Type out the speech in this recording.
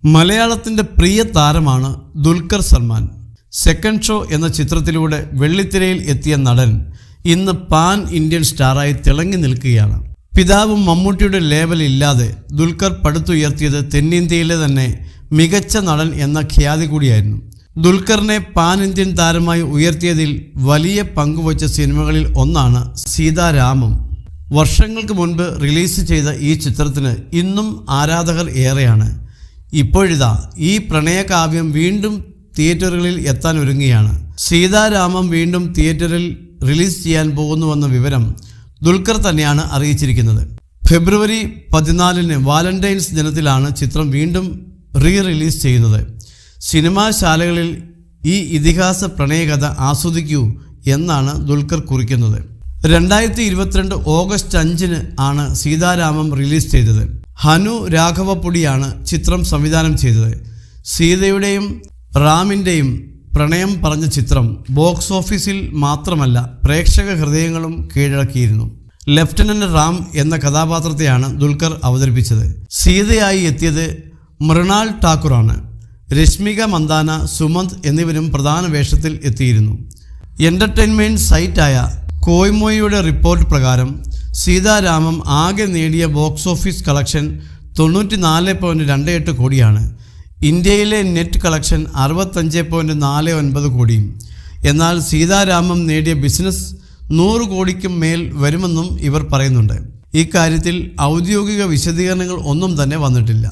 മലയാളത്തിൻ്റെ പ്രിയ താരമാണ് Dulquer Salman. Second show എന്ന ചിത്രത്തിലൂടെ വെള്ളിത്തിരയിൽ എത്തിയ നടൻ ഇന്ന് പാൻ ഇന്ത്യൻ സ്റ്റാറായി തിളങ്ങി നിൽക്കുകയാണ്. പിതാവും മമ്മൂട്ടിയുടെ ലേബൽ ഇല്ലാതെ ദുൽഖർ പടുത്തുയർത്തിയത് തെന്നിന്ത്യയിലെ തന്നെ മികച്ച നടൻ എന്ന ഖ്യാതി കൂടിയായിരുന്നു. ദുൽഖറിനെ പാൻ ഇന്ത്യൻ താരമായി ഉയർത്തിയതിൽ വലിയ പങ്കുവച്ച സിനിമകളിൽ ഒന്നാണ് സീതാരാമം. വർഷങ്ങൾക്ക് മുൻപ് റിലീസ് ചെയ്ത ഈ ചിത്രത്തിന് ഇന്നും ആരാധകർ ഏറെയാണ്. ഇപ്പോഴിതാ ഈ പ്രണയകാവ്യം വീണ്ടും തിയേറ്ററുകളിൽ എത്താൻ ഒരുങ്ങുകയാണ്. സീതാരാമം വീണ്ടും തിയേറ്ററിൽ റിലീസ് ചെയ്യാൻ പോകുന്നുവെന്ന വിവരം ദുൽഖർ തന്നെയാണ് അറിയിച്ചിരിക്കുന്നത്. ഫെബ്രുവരി 14 വാലന്റൈൻസ് ദിനത്തിലാണ് ചിത്രം വീണ്ടും റിലീസ് ചെയ്യുന്നത്. സിനിമാശാലകളിൽ ഈ ഇതിഹാസ പ്രണയകഥ ആസ്വദിക്കൂ എന്നാണ് ദുൽഖർ കുറിക്കുന്നത്. 2022 ഓഗസ്റ്റ് 5 ആണ് സീതാരാമം റിലീസ് ചെയ്തത്. ഹനു രാഘവപ്പൊടിയാണ് ചിത്രം സംവിധാനം ചെയ്തത്. സീതയുടെയും റാമിൻ്റെയും പ്രണയം പറഞ്ഞ ചിത്രം ബോക്സ് ഓഫീസിൽ മാത്രമല്ല പ്രേക്ഷക ഹൃദയങ്ങളും കീഴടക്കിയിരുന്നു. ലെഫ്റ്റനന്റ് റാം എന്ന കഥാപാത്രത്തെയാണ് ദുൽഖർ അവതരിപ്പിച്ചത്. സീതയായി എത്തിയത് മൃണാൾ ഠാക്കൂറാണ്. രശ്മിക മന്ദാന, സുമന്ത് എന്നിവരും പ്രധാന വേഷത്തിൽ എത്തിയിരുന്നു. എൻ്റർടൈൻമെൻറ്റ് സൈറ്റായ കോയ്മോയുടെ റിപ്പോർട്ട് പ്രകാരം സീതാരാമം ആകെ നേടിയ ബോക്സ് ഓഫീസ് കളക്ഷൻ 94.28 കോടിയാണ്. ഇന്ത്യയിലെ നെറ്റ് കളക്ഷൻ 65.49 കോടിയും. എന്നാൽ സീതാരാമം നേടിയ ബിസിനസ് 100 കോടിക്കും മേൽ വരുമെന്നും ഇവർ പറയുന്നുണ്ട്. ഇക്കാര്യത്തിൽ ഔദ്യോഗിക വിശദീകരണങ്ങൾ ഒന്നും തന്നെ വന്നിട്ടില്ല.